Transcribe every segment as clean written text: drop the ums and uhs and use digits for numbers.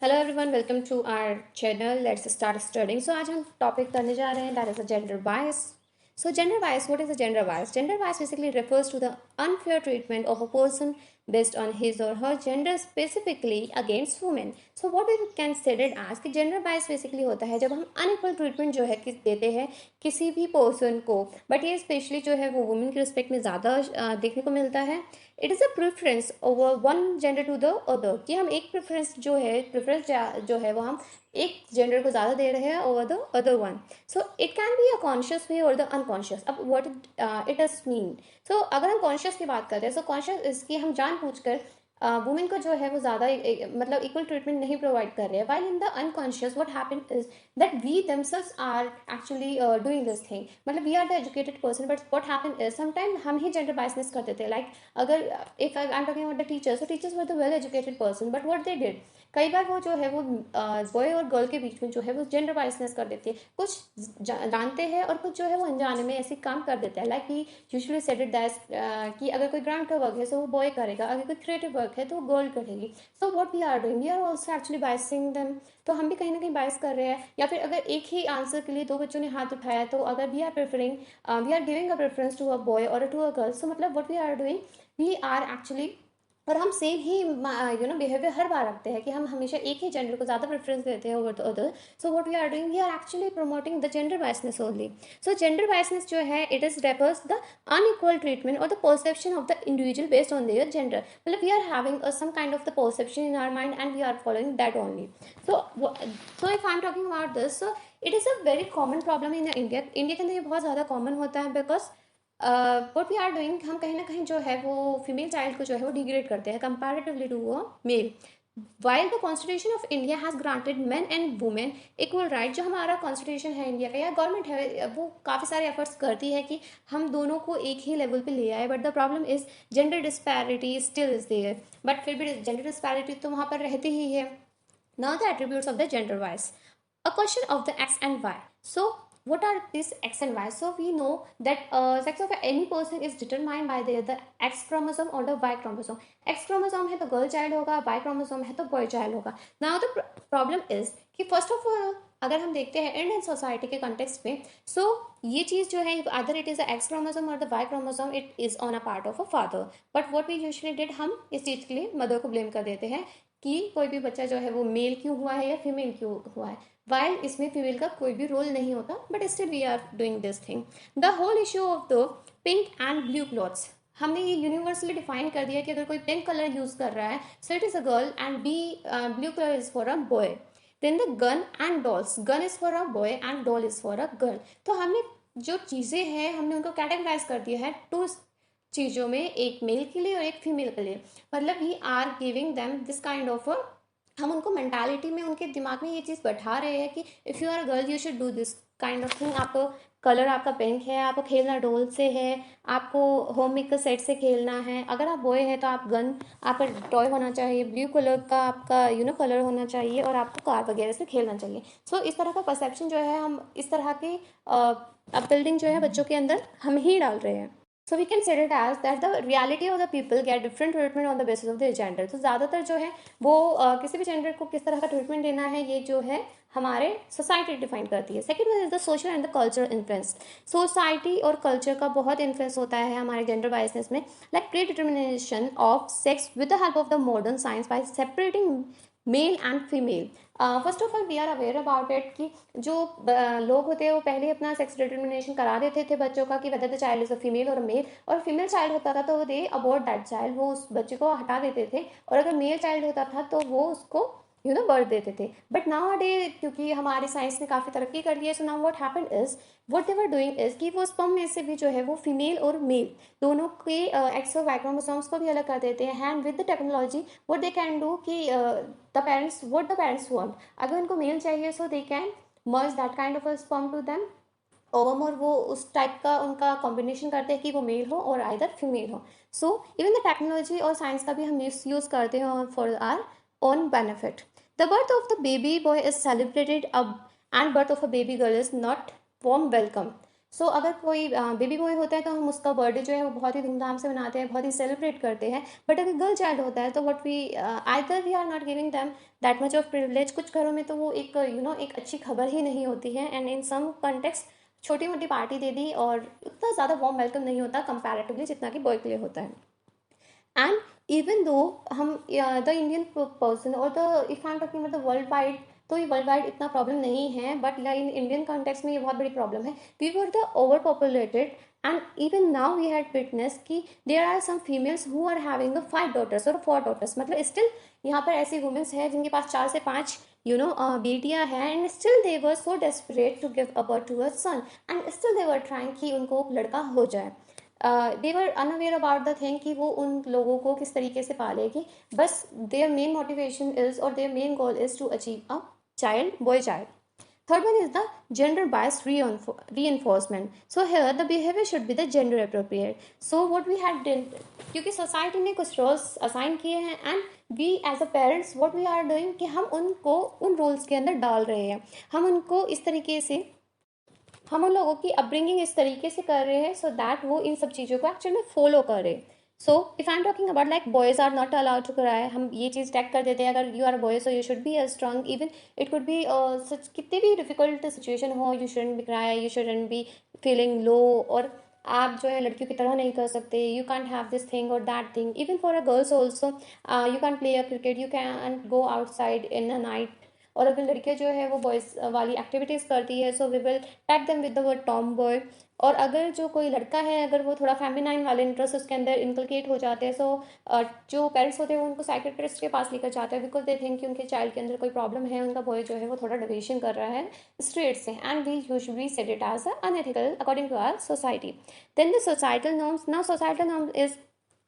Hello everyone, welcome to our channel. Let's start studying. So आज हम topic करने जा रहे हैं that is a gender bias. So gender bias, what is a gender bias? Gender bias basically refers to the unfair treatment of a person based on his or her gender, specifically against women. So what we can say it as कि gender bias basically होता है जब हम unequal treatment जो है देते हैं किसी भी पर्सन को, बट ये स्पेशली जो है वो वुमेन के रिस्पेक्ट में ज़्यादा देखने को मिलता है। It is a preference over one gender to the other, कि हम एक प्रेफरेंस जो है वो हम एक जेंडर को ज़्यादा दे रहे हैं over the other one. So it can be a conscious way और द अनकॉन्शियस। अब what it does mean? So अगर हम कॉन्शियस की बात करते हैं, सो कॉन्शियस इसकी हम जानबूझकर वुमेन को जो है वो ज़्यादा मतलब इक्वल ट्रीटमेंट नहीं प्रोवाइड कर रहे हैं। While in the unconscious what happen is that we themselves are actually doing this thing. मतलब we are the educated person, but what happen is sometime हम ही जेंडर बायसनेस कर देते हैं। लाइक अगर if I am talking about the teachers, तो teachers were the well educated person, but what they did, कई बार वो जो है वो बॉय और गर्ल के बीच में जो है वो जेंडर बायसनेस कर देती है। कुछ जानते हैं और कुछ जो है वो अनजाने में ऐसे काम कर देता है। Like he usually said it that कि अगर कोई ग्राउंड का वर्क है तो वो बॉय करेगा, अगर कोई क्रिएटिव वर्क है तो वो गर्ल करेगी। So what we are doing, we are also actually biasing them. तो हम भी कहीं ना कहीं बायस कर रहे हैं। या फिर अगर एक ही आंसर के लिए दो बच्चों ने हाथ उठाया, तो अगर we are preferring we are giving a preference to a boy और टू अ गर्ल, सो मतलब what we are doing, we are actually, और हम सेम ही बिहेवियर हर बार रखते हैं कि हम हमेशा एक ही जेंडर को ज़्यादा प्रेफरेंस देते हैं over the other. So what we are doing, we are actually promoting the gender biasness only. So gender biasness जो है it is refers the unequal treatment और the perception of the individual based on their gender. मतलब we are having some kind of the perception in our mind and we are following that only. So if I am talking about this, so it is a very common problem in India. India के अंदर ये बहुत ज़्यादा common होता है because what we are doing, हम कहीं ना कहीं जो है वो फीमेल चाइल्ड को जो है वो डिग्रेड करते हैं comparatively to a male. While the constitution of India has granted men and women equal right, जो हमारा कॉन्स्टिट्यूशन है इंडिया का या गवर्नमेंट है वो काफ़ी सारे एफर्ट्स करती है कि हम दोनों को एक ही लेवल पे ले आए, but the problem is gender disparity still is there. But फिर भी जेंडर डिस्पैरिटी तो वहाँ पर रहती ही है। Now the attributes of the gender wise. A question of the X and Y. So what are these X and Y? So we know that sex of any person is determined by the X chromosome or the Y chromosome. X chromosome है तो girl child होगा, Y chromosome है तो boy child होगा. Now the problem is कि first of all अगर हम देखते हैं इंडियन सोसाइटी के कंटेक्स्ट में, सो ये चीज़ जो है other it is a X chromosome और the Y chromosome, it is on a part of a father. But what we usually did, हम इस चीज़ के लिए मदर को ब्लेम कर देते हैं कि कोई भी बच्चा जो है वो मेल क्यों हुआ है या फीमेल क्यों हुआ है, वाइल इसमें फीमेल का कोई भी रोल नहीं होता, but still we are doing this thing. The whole issue of the pink and blue clothes, हमने ये यूनिवर्सली डिफाइन कर दिया कि अगर कोई पिंक कलर यूज कर रहा है so it is a girl and be blue colour is for a boy. Then the gun and dolls, gun is for a boy and doll is for a girl. तो हमने जो चीज़ें हैं हमने उनको कैटेगराइज कर दिया है टू चीज़ों में, एक मेल के लिए और एक फीमेल के लिए। मतलब we are giving them this kind of, हम उनको मेंटालिटी में उनके दिमाग में ये चीज़ बैठा रहे हैं कि if you are a girl you should do this kind of thing. आपको कलर आपका पिंक है, आपको खेलना डोल से है, आपको होम मेकर सेट से खेलना है। अगर आप बॉय है तो आप गन आपका टॉय होना चाहिए, ब्लू कलर का आपका कलर होना चाहिए और आपको कार वगैरह से खेलना चाहिए। सो इस तरह का परसेप्शन जो है हम इस तरह की अपबिल्डिंग जो है बच्चों के अंदर हम ही डाल रहे हैं। So we can said it as that the reality of the people get different treatment on the basis of the gender. तो ज़्यादातर जो है वो किसी भी जेंडर को किस तरह का ट्रीटमेंट देना है ये जो है हमारे सोसाइटी डिफाइन करती है। Second one is the social and the culture influence. Society और कल्चर का बहुत इन्फ्लुएंस होता है हमारे जेंडर बायसनेस में। Like predetermination of sex with the help of the modern science by separating male and female. First of all we are aware about it कि जो लोग होते हैं वो पहले अपना सेक्स डिटर्मिनेशन करा देते थे बच्चों का कि whether the child is a female और मेल, और फीमेल चाइल्ड होता था तो दे अबॉर्ट दैट चाइल्ड, वो उस बच्चे को हटा देते थे, और अगर मेल चाइल्ड होता था तो वो उसको बर्थ देते थे। बट नाउ डे क्योंकि हमारी साइंस ने काफ़ी तरक्की कर ली है, so now what happened is what they were doing is कि वो स्पर्म में से भी जो है वो फीमेल और मेल दोनों के एक्स और वाई क्रोमोसोम्स को भी अलग कर देते हैं। And with the technology what they can do कि the parents what the parents want, अगर उनको मेल चाहिए so they can merge that kind of a sperm to them ovum, और वो उस टाइप का उनका कॉम्बिनेशन करते हैं कि वो मेल हो और आइदर फीमेल हो। सो इवन द टेक्नोलॉजी और साइंस का भी हम यूज़ करते हैं for our own benefit. The birth of the baby boy is celebrated अब and birth of a baby girl is not warm welcome. So अगर कोई बेबी बॉय होता है तो हम उसका बर्थडे जो है वो बहुत ही धूमधाम से मनाते हैं, बहुत ही सेलिब्रेट करते हैं। बट अगर गर्ल चाइल्ड होता है तो what we either we are not giving them that much of privilege. कुछ घरों में तो वो एक एक अच्छी खबर ही नहीं होती है, एंड इन सम कॉन्टेक्स्ट छोटी मोटी पार्टी दे दी और उतना ज़्यादा वार्म वेलकम नहीं होता कंपैरेटिवली जितना कि बॉय के लिए होता है। एंड इवन दो हम द इंडियन पर्सन और the if I am talking मतलब वर्ल्ड वाइड, तो ये वर्ल्ड वाइड इतना प्रॉब्लम नहीं है, बट इन इंडियन कॉन्टेक्स्ट में ये बहुत बड़ी प्रॉब्लम है। We were the over populated and even now we had witness that there are some females who are having 5 daughters और 4 daughters, मतलब स्टिल यहाँ पर ऐसी वुमेन्स हैं जिनके पास 4 से 5 बेटियां हैं, and still they were so desperate to give a birth to a son, and still they were trying कि उनको लड़का हो जाए। They were unaware about the thing कि वो उन लोगों को किस तरीके से पालेगी। बस देयर मेन मोटिवेशन इज और their main goal is to achieve a child, boy child. Third one is the gender bias reinforcement. So here the behavior should be the gender appropriate. So what we had done, क्योंकि society ने कुछ roles assign किए हैं and we as a parents what we are doing कि हम उनको उन roles के अंदर डाल रहे हैं। हम उनको इस तरीके से, हम उन लोगों की अपब्रिंगिंग इस तरीके से कर रहे हैं सो दैट वो इन सब चीज़ों को एक्चुअली में फॉलो करे। So if I am talking about like boys are not allowed to cry, हम ये चीज़ टैग कर देते हैं अगर you are boy so you should be a strong, even it could be such कितनी भी डिफिकल्ट सिचुएशन हो, you shouldn't be cry, you shouldn't be feeling low, और आप जो है लड़कियों की तरह नहीं कर सकते, you can't have this thing और that thing. Even for a girls also you can play a cricket, you can go outside in a night. और अगर लड़कियां जो है वो बॉयज़ वाली एक्टिविटीज़ करती है so we will tag them with the word tomboy. और अगर जो कोई लड़का है अगर वो थोड़ा फेमिनाइन वाले इंटरेस्ट उसके अंदर इनकलकेट हो जाते हैं, सो जो पेरेंट्स होते हैं वो उनको साइकेट्रिस्ट के पास लेकर जाते हैं बिकॉज दे थिंक कि उनके चाइल्ड के अंदर कोई प्रॉब्लम है, उनका बॉय जो है वो थोड़ा डेविएशन कर रहा है स्ट्रेट से, and we usually said it as unethical according to our society. Then the societal norms, now societal norm is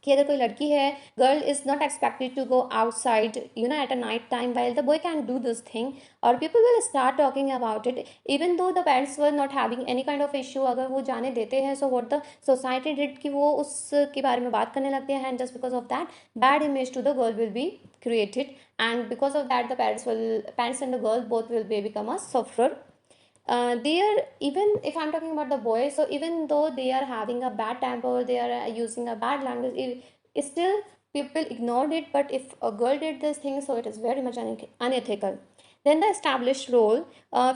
कि अगर कोई लड़की है, girl is not expected to go outside at a night time while the boy can do this thing, और people will start talking about it even though the parents were not having any kind of issue. अगर वो जाने देते हैं so what the society did कि वो उसके बारे में बात करने लगते हैं, and just because of that bad image to the girl will be created, and because of that the parents and the girl both will be become a sufferer. They are, even if I'm talking about the boys, so even though they are having a bad temper, they are using a bad language, still people ignored it. But if a girl did this thing, so it is very much unethical. Then the established role,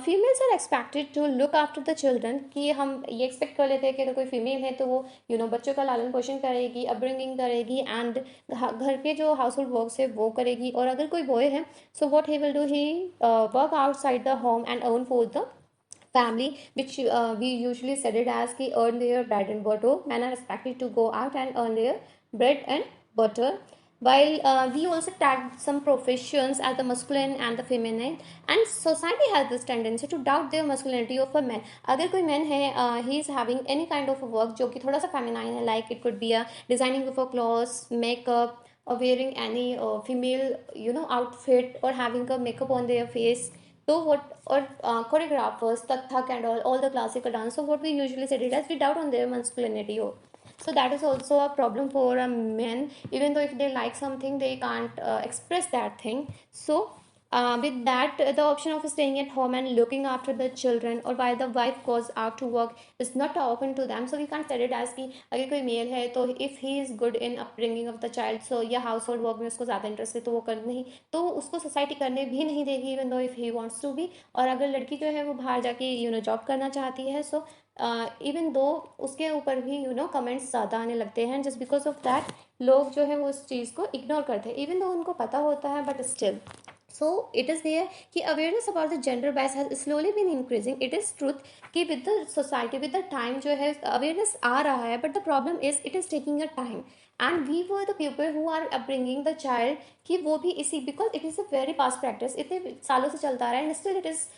females are expected to look after the children, कि हम ये expect कर लेते हैं कि अगर कोई female है तो वो बच्चों का लालन पोषण करेगी, अपब्रिंगिंग करेगी, एंड घर के जो हाउस होल्ड वर्क्स है वो करेगी। और अगर कोई बॉय है so what he will do, he work outside the home and earn for the family, which we usually said it as ki earn their bread and butter. Men are expected to go out and earn their bread and butter, while we also tag some professions as the masculine and the feminine, and society has this tendency to doubt their masculinity of a man. अगर कोई man है, he is having any kind of a work जो कि थोड़ा सा feminine है, like it could be a designing of a clothes, makeup, or wearing any female outfit, or having a makeup on their face, so what, or choreographers, Kathak and all the classical dance. So what we usually said it as we doubt on their masculinity. Oh. So that is also a problem for men. Even though if they like something, they can't express that thing. So with that, the option of staying at home and looking after the children, or while the wife goes out to work, is not open to them. So we can't set it as कि अगर कोई mail है तो if he is good in upbringing of the child, so या household work में उसको ज़्यादा interest है तो वो कर नहीं, तो उसको सोसाइटी करने भी नहीं देगी even though if he wants to be। और अगर लड़की जो है वो बाहर जाके जॉब करना चाहती है, सो इवन दो उसके ऊपर भी कमेंट्स ज़्यादा आने लगते हैं, जस्ट बिकॉज ऑफ दैट लोग जो है वो उस चीज़ को इग्नोर करते हैं इवन दो उनको पता होता है, but still. So it is there कि awareness about the gender bias has slowly been increasing. It is truth कि with the society, with the time जो है awareness आ रहा है, but the problem is it is taking a time, and we were the people who are upbringing the child कि वो भी इसी, because it is a very past practice, इतने सालों से चलता रहा है, and still it is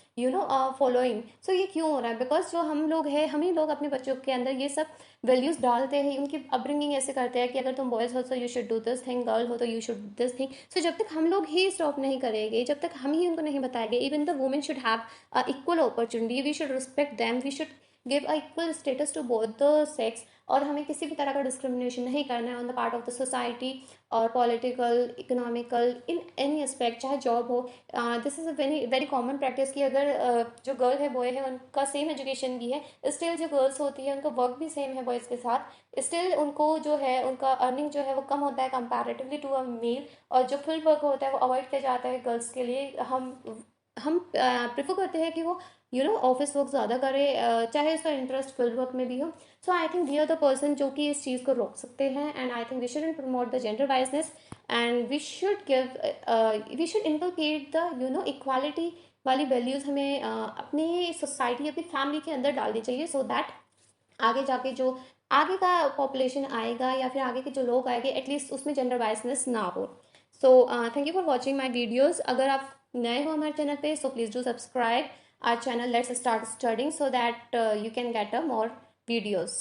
following. So ये क्यों हो रहा है? बिकॉज जो हम लोग हैं, हम ही लोग अपने बच्चों के अंदर ये सब वैल्यूज डालते हैं, उनकी अपब्रिंगिंग ऐसे करते हैं कि अगर तुम बॉयज हो तो you should do this thing, girl हो तो यू शुड दिस थिंग। सो जब तक हम लोग ही स्टॉप नहीं करेंगे, जब तक हम ही उनको नहीं बताएंगे, even the women should have equal opportunity, we should respect them, we should give a equal status to both the sex, और हमें किसी भी तरह का डिस्क्रिमिनेशन नहीं करना है on the part of the society और political, economical, in any aspect, चाहे जॉब हो। This is a very very common practice कि अगर जो गर्ल है बॉय है उनका सेम एजुकेशन भी है, स्टिल जो गर्ल्स होती है उनका वर्क भी सेम है बॉयज़ के साथ, स्टिल उनको जो है उनका अर्निंग जो है वो कम होता है कंपैरेटिवली टू अ मेल, और जो फील्ड वर्क होता है वो अवॉइड किया जाता है गर्ल्स के लिए। हम प्रेफर करते हैं कि वो ऑफिस वर्क ज़्यादा करे, चाहे उसका इंटरेस्ट फील्ड वर्क में भी हो। So I think we are the person जो कि इस चीज़ को रोक सकते हैं, and I think we should promote the gender wiseness, and we should inculcate the equality वाली वैल्यूज़ हमें अपनी सोसाइटी, अपनी फैमिली के अंदर डालनी चाहिए, सो दैट आगे जाके जो आगे का पॉपुलेशन आएगा या फिर आगे के जो लोग आएंगे एटलीस्ट उसमें जेंडर बायसनेस ना हो। So thank you for watching my videos. अगर आप नए हो हमारे चैनल पे, so please do subscribe our channel let's start studying, so that you can get a more videos.